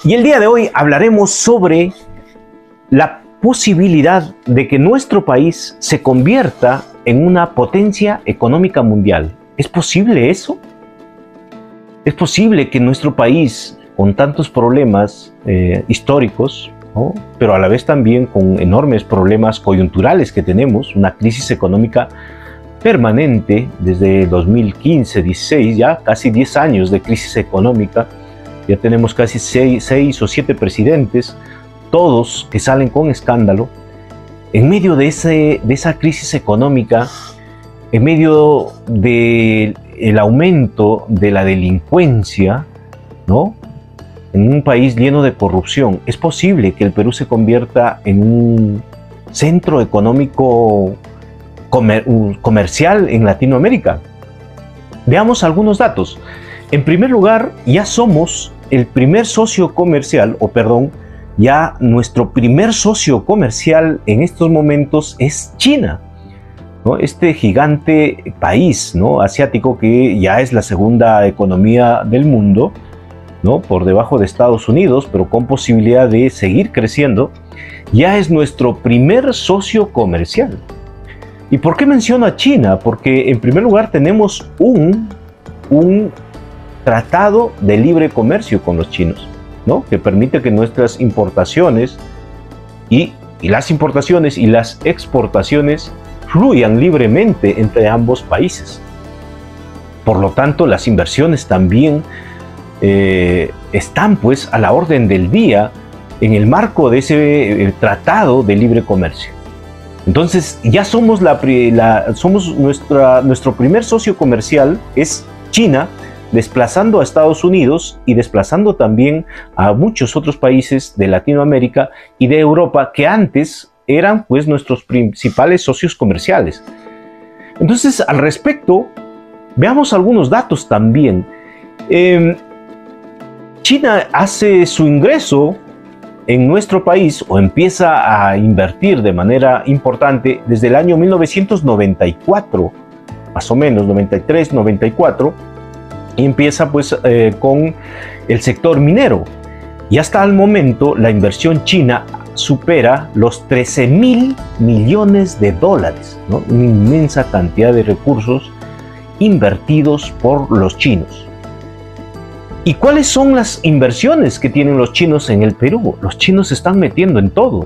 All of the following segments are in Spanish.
Y el día de hoy hablaremos sobre la posibilidad de que nuestro país se convierta en una potencia económica mundial. ¿Es posible eso? ¿Es posible que nuestro país, con tantos problemas históricos, ¿no?, pero a la vez también con enormes problemas coyunturales que tenemos, una crisis económica permanente desde 2015-16, ya casi 10 años de crisis económica, ya tenemos casi 6 o 7 presidentes, todos que salen con escándalo, en medio de esa crisis económica, en medio del aumento de la delincuencia, ¿no?, en un país lleno de corrupción. ¿Es posible que el Perú se convierta en un centro económico comercial en Latinoamérica? Veamos algunos datos. En primer lugar, ya somos el primer socio comercial, ya nuestro primer socio comercial en estos momentos es China, ¿no? Este gigante país, ¿no?, asiático, que ya es la segunda economía del mundo, ¿no?, por debajo de Estados Unidos, pero con posibilidad de seguir creciendo, ya es nuestro primer socio comercial. ¿Y por qué menciono a China? Porque en primer lugar tenemos un tratado de libre comercio con los chinos, ¿no?, que permite que nuestras importaciones y las importaciones y las exportaciones fluyan libremente entre ambos países. Por lo tanto, las inversiones también están pues a la orden del día en el marco de ese tratado de libre comercio. Entonces ya somos nuestro primer socio comercial es China, desplazando a Estados Unidos y desplazando también a muchos otros países de Latinoamérica y de Europa que antes eran pues nuestros principales socios comerciales. Entonces, al respecto, veamos algunos datos también. China hace su ingreso en nuestro país o empieza a invertir de manera importante desde el año 1994, más o menos, 93, 94, y empieza pues con el sector minero. Y hasta el momento la inversión china supera los 13.000 millones de dólares, ¿no?, una inmensa cantidad de recursos invertidos por los chinos. ¿Y cuáles son las inversiones que tienen los chinos en el Perú? Los chinos se están metiendo en todo.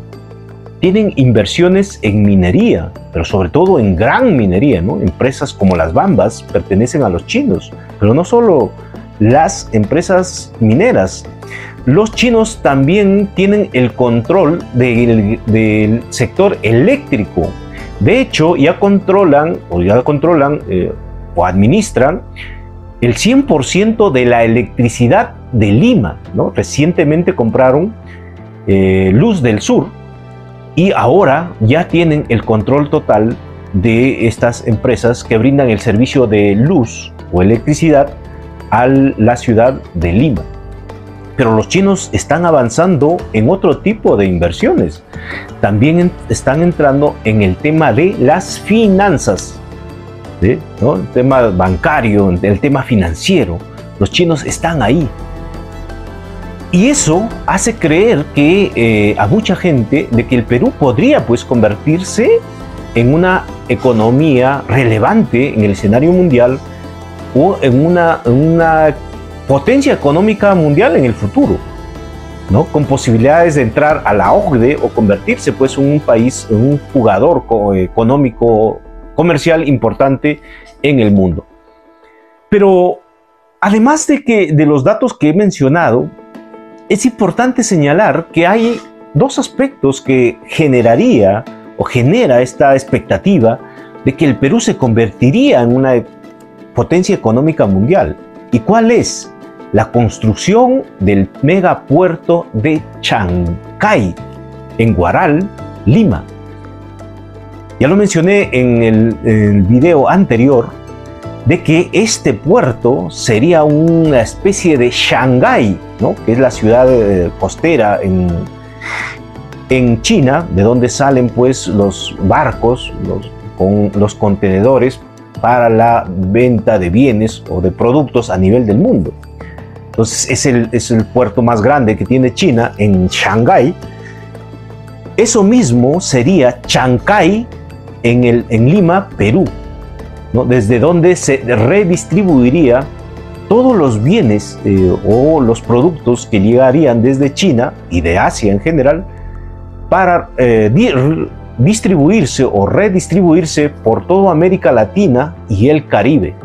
Tienen inversiones en minería, pero sobre todo en gran minería, ¿no? Empresas como las Bambas pertenecen a los chinos, pero no solo las empresas mineras. Los chinos también tienen el control del sector eléctrico. De hecho, ya controlan o administran el 100% de la electricidad de Lima, ¿no? Recientemente compraron Luz del Sur y ahora ya tienen el control total de estas empresas que brindan el servicio de luz o electricidad a la ciudad de Lima. Pero los chinos están avanzando en otro tipo de inversiones. También están entrando en el tema de las finanzas, ¿sí?, ¿no?, el tema bancario, el tema financiero. Los chinos están ahí. Y eso hace creer que a mucha gente de que el Perú podría pues convertirse en una economía relevante en el escenario mundial o en una potencia económica mundial en el futuro, ¿no?, con posibilidades de entrar a la OCDE o convertirse pues en un país, en un jugador económico comercial importante en el mundo. Pero además de los datos que he mencionado, es importante señalar que hay dos aspectos que genera esta expectativa de que el Perú se convertiría en una potencia económica mundial. ¿Y cuál es? La construcción del megapuerto de Chancay, en Huaral, Lima. Ya lo mencioné en el video anterior, de que este puerto sería una especie de Shanghái, ¿no?, que es la ciudad costera en China, de donde salen pues los barcos, con los contenedores para la venta de bienes o de productos a nivel del mundo. Entonces es el puerto más grande que tiene China en Shanghái. Eso mismo sería Chancay en Lima, Perú, ¿no? Desde donde se redistribuiría todos los bienes o los productos que llegarían desde China y de Asia en general para distribuirse o redistribuirse por toda América Latina y el Caribe.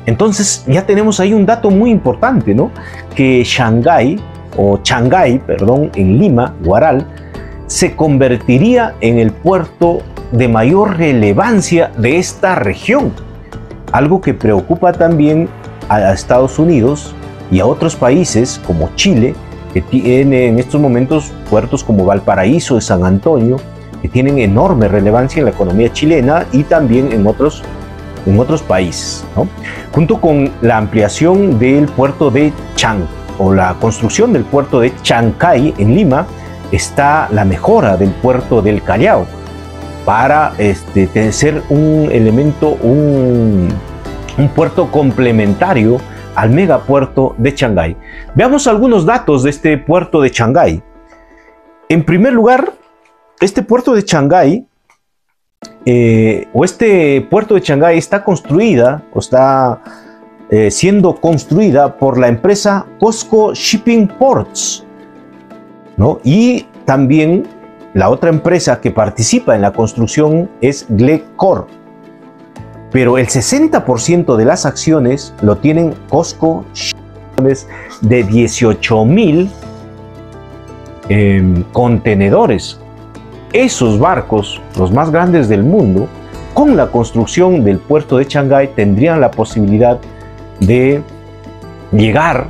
Entonces ya tenemos ahí un dato muy importante, ¿no? Que Chancay, perdón, en Lima, Huaral, se convertiría en el puerto de mayor relevancia de esta región, algo que preocupa también a Estados Unidos y a otros países como Chile, que tiene en estos momentos puertos como Valparaíso y San Antonio, que tienen enorme relevancia en la economía chilena y también en otros países, ¿no? Junto con la ampliación del puerto de o la construcción del puerto de Chancay en Lima, está la mejora del puerto del Callao para ser un elemento, un puerto complementario al megapuerto de Shanghái. Veamos algunos datos de este puerto de Shanghái. En primer lugar, este puerto de Shanghái está construida o está siendo construida por la empresa COSCO Shipping Ports, ¿no? Y también la otra empresa que participa en la construcción es Glencore. Pero el 60% de las acciones lo tienen COSCO de 18,000 contenedores. Esos barcos, los más grandes del mundo, con la construcción del puerto de Shanghái tendrían la posibilidad de llegar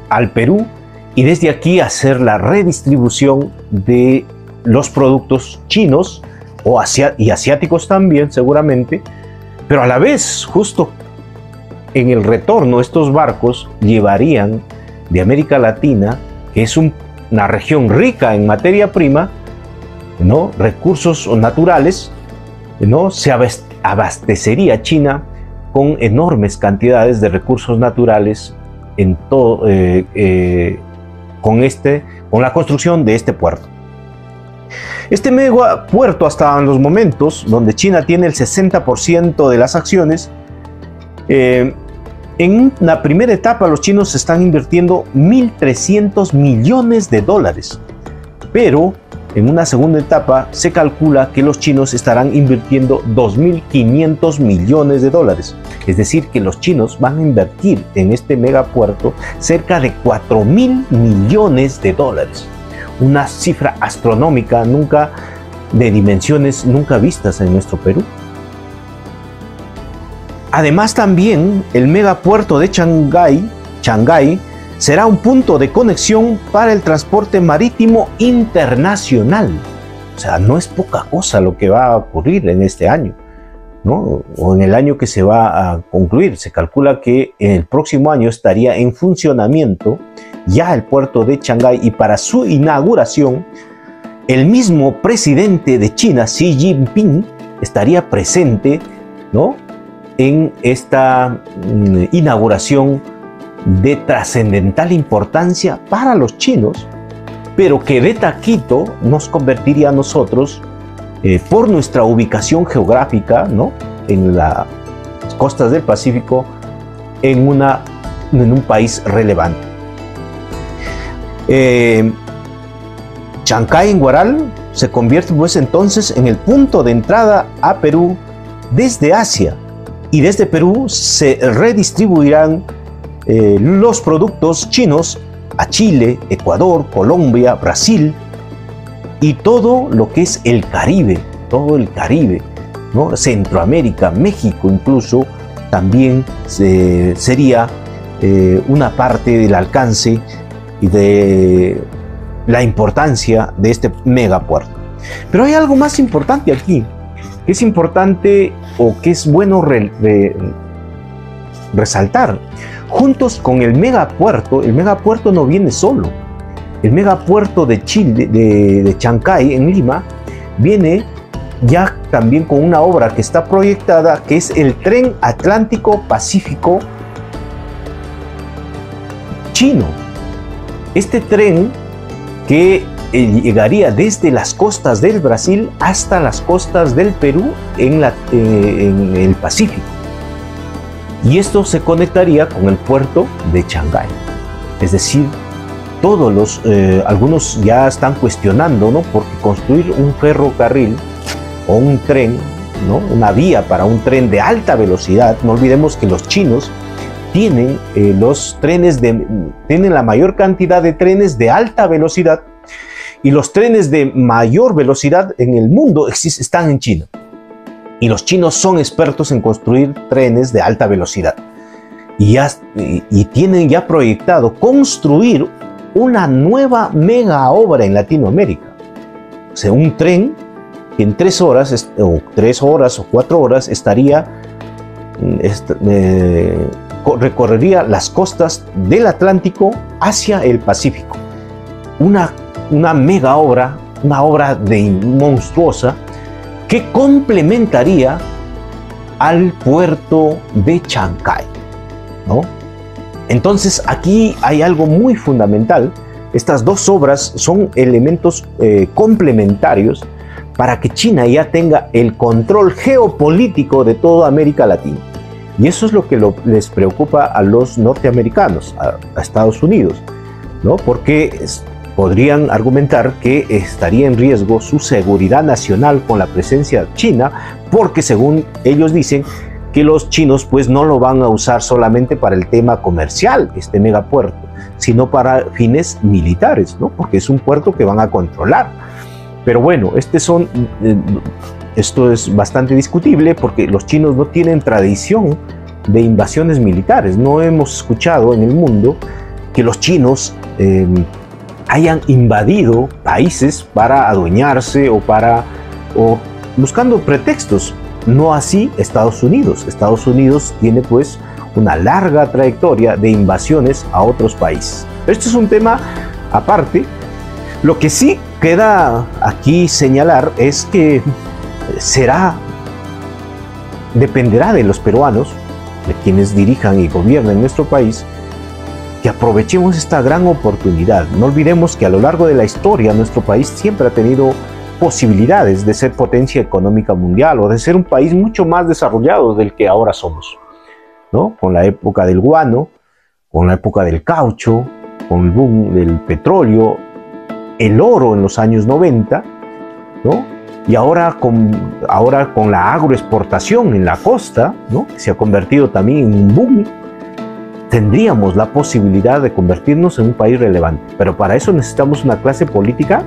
al Perú y desde aquí hacer la redistribución de los productos chinos y asiáticos también seguramente, pero a la vez justo en el retorno estos barcos llevarían de América Latina, que es una región rica en materia prima, ¿no? Recursos naturales, ¿no? Se abastecería China con enormes cantidades de recursos naturales en todo, con la construcción de este puerto. Este megapuerto, hasta en los momentos donde China tiene el 60% de las acciones, en la primera etapa los chinos están invirtiendo 1.300 millones de dólares, pero en una segunda etapa se calcula que los chinos estarán invirtiendo 2.500 millones de dólares. Es decir, que los chinos van a invertir en este megapuerto cerca de 4.000 millones de dólares. Una cifra astronómica, de dimensiones nunca vistas en nuestro Perú. Además, también el megapuerto de Shanghái será un punto de conexión para el transporte marítimo internacional. O sea, no es poca cosa lo que va a ocurrir en este año, ¿no? O en el año que se va a concluir. Se calcula que en el próximo año estaría en funcionamiento ya el puerto de Shanghái, y para su inauguración el mismo presidente de China, Xi Jinping, estaría presente, ¿no?, en esta inauguración de trascendental importancia para los chinos, pero que de taquito nos convertiría a nosotros, por nuestra ubicación geográfica, ¿no?, en las costas del Pacífico, en un país relevante. Chancay en Huaral se convierte pues entonces en el punto de entrada a Perú desde Asia, y desde Perú se redistribuirán los productos chinos a Chile, Ecuador, Colombia, Brasil y todo lo que es el Caribe, todo el Caribe, ¿no? Centroamérica, México incluso también sería una parte del alcance y de la importancia de este megapuerto. Pero hay algo más importante aquí, que es importante o que es bueno resaltar. Juntos con el megapuerto no viene solo. El megapuerto de Chile, de Chancay en Lima, viene ya también con una obra que está proyectada, que es el Tren Atlántico Pacífico, chino. Este tren que llegaría desde las costas del Brasil hasta las costas del Perú en el Pacífico. Y esto se conectaría con el puerto de Shanghái. Es decir, algunos ya están cuestionando, ¿no? Porque construir un ferrocarril o un tren, ¿no? Una vía para un tren de alta velocidad, no olvidemos que los chinos tienen tienen la mayor cantidad de trenes de alta velocidad, y los trenes de mayor velocidad en el mundo están en China. Y los chinos son expertos en construir trenes de alta velocidad. Y tienen ya proyectado construir una nueva mega obra en Latinoamérica. O sea, un tren que en 3 horas, o 3 horas o 4 horas recorrería las costas del Atlántico hacia el Pacífico. Una mega obra, una obra monstruosa que complementaría al puerto de Shanghái, ¿no? Entonces aquí hay algo muy fundamental. Estas dos obras son elementos complementarios para que China ya tenga el control geopolítico de toda América Latina. Y eso es lo que les preocupa a los norteamericanos, a Estados Unidos, ¿no? Porque podrían argumentar que estaría en riesgo su seguridad nacional con la presencia china, porque según ellos dicen que los chinos pues no lo van a usar solamente para el tema comercial, este megapuerto, sino para fines militares, ¿no? Porque es un puerto que van a controlar. Pero bueno, esto es bastante discutible porque los chinos no tienen tradición de invasiones militares. No hemos escuchado en el mundo que los chinos hayan invadido países para adueñarse o buscando pretextos. No así Estados Unidos. Estados Unidos tiene pues una larga trayectoria de invasiones a otros países. Esto es un tema aparte. Lo que sí queda aquí señalar es que dependerá de los peruanos, de quienes dirijan y gobiernen nuestro país, que aprovechemos esta gran oportunidad. No olvidemos que a lo largo de la historia nuestro país siempre ha tenido posibilidades de ser potencia económica mundial o de ser un país mucho más desarrollado del que ahora somos, ¿no? Con la época del guano, con la época del caucho, con el boom del petróleo, el oro en los años 90, ¿no? Y ahora con la agroexportación en la costa, ¿no? Que se ha convertido también en un boom, tendríamos la posibilidad de convertirnos en un país relevante. Pero para eso necesitamos una clase política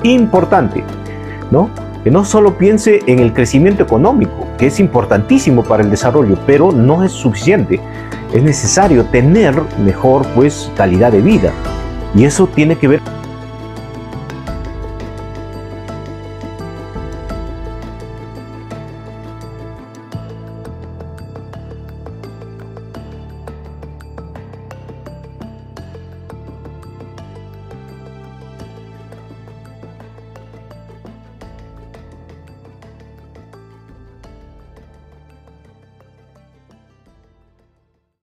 importante, ¿no? Que no solo piense en el crecimiento económico, que es importantísimo para el desarrollo, pero no es suficiente. Es necesario tener mejor, pues, calidad de vida. Y eso tiene que ver